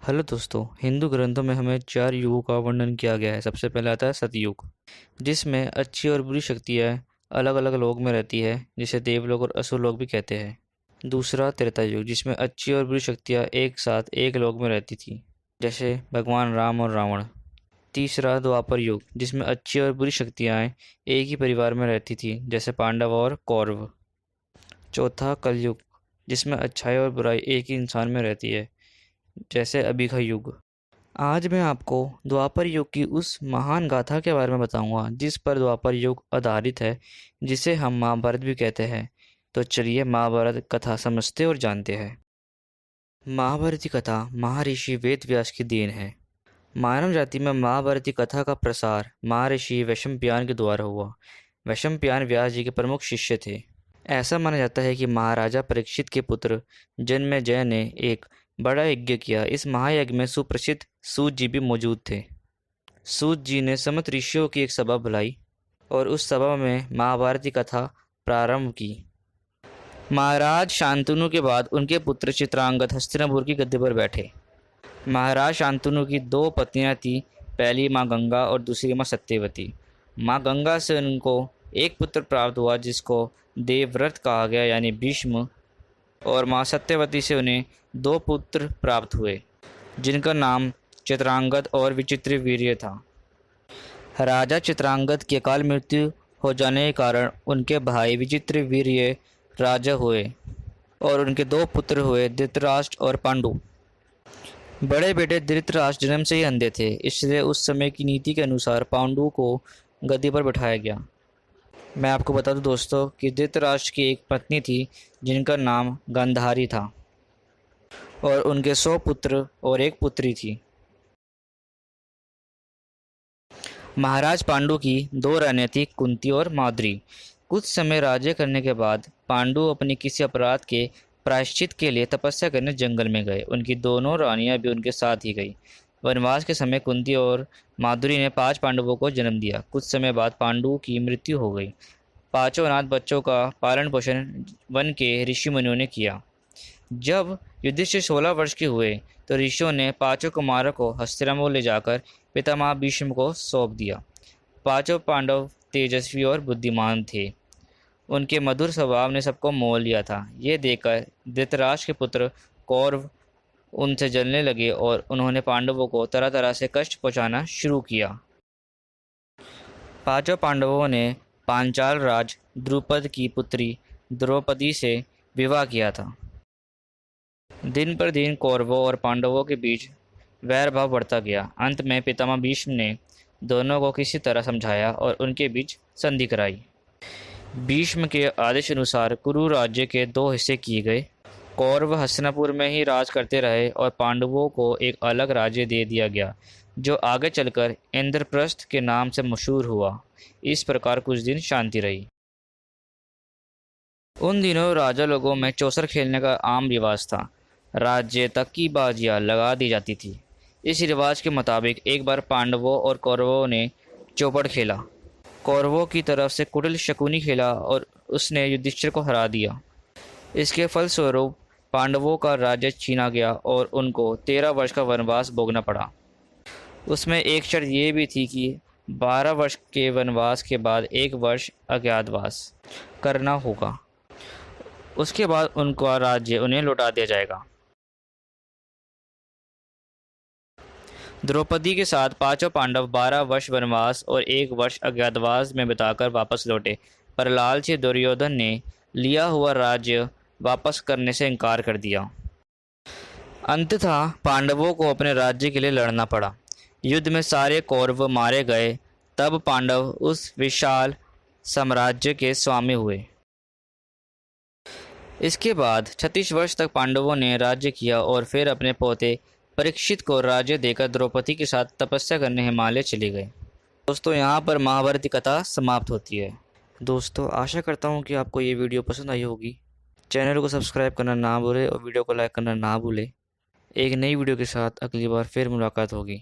Hello दोस्तों, हिंदू ग्रंथों में हमें 4 युगों का वर्णन किया गया है। सबसे पहले आता है सतयुग, जिसमें अच्छी और बुरी शक्तियाँ अलग अलग लोक में रहती है, जिसे देवलोक और असुर लोक भी कहते हैं। दूसरा त्रेता युग, जिसमें अच्छी और बुरी शक्तियाँ एक साथ एक लोक में रहती थी, जैसे भगवान राम और रावण। तीसरा द्वापर युग, जिसमें अच्छी और बुरी शक्तियाँ एक ही परिवार में रहती थी, जैसे पांडव और कौरव। चौथा कलयुग, जिसमें अच्छाई और बुराई एक ही इंसान में रहती है, जैसे अभी का युग। आज मैं आपको द्वापर युग की उस महान गाथा के बारे में बताऊंगा जिस पर द्वापर युग आधारित है, जिसे हम महाभारत भी कहते हैं। तो चलिए महाभारत कथा समझते और जानते हैं। महाभारती कथा महर्षि वेद व्यास की देन है। मानव जाति में महाभारती कथा का प्रसार महर्षि वैशंपायन के द्वारा हुआ। वैशंपायन व्यास जी के प्रमुख शिष्य थे। ऐसा माना जाता है कि महाराजा परीक्षित के पुत्र जन्मेजय ने एक बड़ा यज्ञ किया। इस महायज्ञ में सुप्रसिद्ध सूत जी भी मौजूद थे। सूत जी ने समस्त ऋषियों की एक सभा बुलाई और उस सभा में महाभारती कथा प्रारंभ की। महाराज शांतनु के बाद उनके पुत्र चित्रांगद हस्तिनापुर की गद्दी पर बैठे। महाराज शांतनु की 2 पत्नियां थीं, पहली माँ गंगा और दूसरी माँ सत्यवती। माँ गंगा से उनको एक पुत्र प्राप्त हुआ जिसको देवव्रत कहा गया, यानी भीष्म, और माँ सत्यवती से उन्हें 2 पुत्र प्राप्त हुए जिनका नाम चित्रांगद और विचित्रवीर्य था। राजा चित्रांगद की अकाल मृत्यु हो जाने के कारण उनके भाई विचित्रवीर्य राजा हुए और उनके 2 पुत्र हुए, धृतराष्ट्र और पांडु। बड़े बेटे धृतराष्ट्र जन्म से ही अंधे थे, इसलिए उस समय की नीति के अनुसार पांडु को गद्दी पर बैठाया गया। मैं आपको बता दूं दोस्तों कि धृतराष्ट्र की एक पत्नी थी जिनका नाम गांधारी था और उनके 100 पुत्र और एक पुत्री थी। महाराज पांडु की 2 रानियां थी, कुंती और माद्री। कुछ समय राज्य करने के बाद पांडु अपने किसी अपराध के प्रायश्चित के लिए तपस्या करने जंगल में गए। उनकी दोनों रानियां भी उनके साथ ही गई। वनवास के समय कुंती और माधुरी ने 5 पांडवों को जन्म दिया। कुछ समय बाद पांडु की मृत्यु हो गई। 5 अनाथ बच्चों का पालन पोषण वन के ऋषि मुनियों ने किया। जब युधिष्ठिर 16 वर्ष के हुए तो ऋषियों ने 5 कुमारों को हस्तिनापुर ले जाकर पितामह भीष्म को सौंप दिया। 5 पांडव तेजस्वी और बुद्धिमान थे। उनके मधुर स्वभाव ने सबको मोह लिया था। ये देखकर धृतराष्ट्र के पुत्र कौरव उनसे जलने लगे और उन्होंने पांडवों को तरह तरह से कष्ट पहुंचाना शुरू किया। 5 पांडवों ने पांचाल राज द्रुपद की पुत्री द्रौपदी से विवाह किया था। दिन पर दिन कौरवों और पांडवों के बीच वैर भाव बढ़ता गया। अंत में पितामह भीष्म ने दोनों को किसी तरह समझाया और उनके बीच संधि कराई। भीष्म के आदेश अनुसार कुरु राज्य के 2 हिस्से किए गए। कौरव हस्तिनापुर में ही राज करते रहे और पांडवों को एक अलग राज्य दे दिया गया, जो आगे चलकर इंद्रप्रस्थ के नाम से मशहूर हुआ। इस प्रकार कुछ दिन शांति रही। उन दिनों राजा लोगों में चौसर खेलने का आम रिवाज था। राज्य तक की बाजियां लगा दी जाती थी। इस रिवाज के मुताबिक एक बार पांडवों और कौरवों ने चौपड़ खेला। कौरवों की तरफ से कुटिल शकुनी खेला और उसने युधिष्ठिर को हरा दिया। इसके फलस्वरूप पांडवों का राज्य छीना गया और उनको 13 वर्ष का वनवास भोगना पड़ा। उसमें एक शर्त ये भी थी कि 12 वर्ष के वनवास के बाद 1 वर्ष अज्ञातवास करना होगा। उसके बाद उनका राज्य उन्हें लौटा दिया जाएगा। द्रौपदी के साथ 5 पांडव 12 वर्ष वनवास और 1 वर्ष अज्ञातवास में बिताकर वापस लौटे, पर लालची दुर्योधन ने लिया हुआ राज्य वापस करने से इनकार कर दिया। अंततः पांडवों को अपने राज्य के लिए लड़ना पड़ा। युद्ध में सारे कौरव मारे गए। तब पांडव उस विशाल साम्राज्य के स्वामी हुए। इसके बाद 36 वर्ष तक पांडवों ने राज्य किया और फिर अपने पोते परीक्षित को राज्य देकर द्रौपदी के साथ तपस्या करने हिमालय चले गए। दोस्तों, यहाँ पर महाभारत की कथा समाप्त होती है। दोस्तों, आशा करता हूँ कि आपको ये वीडियो पसंद आई होगी। चैनल को सब्सक्राइब करना ना भूलें और वीडियो को लाइक करना ना भूलें। एक नई वीडियो के साथ अगली बार फिर मुलाकात होगी।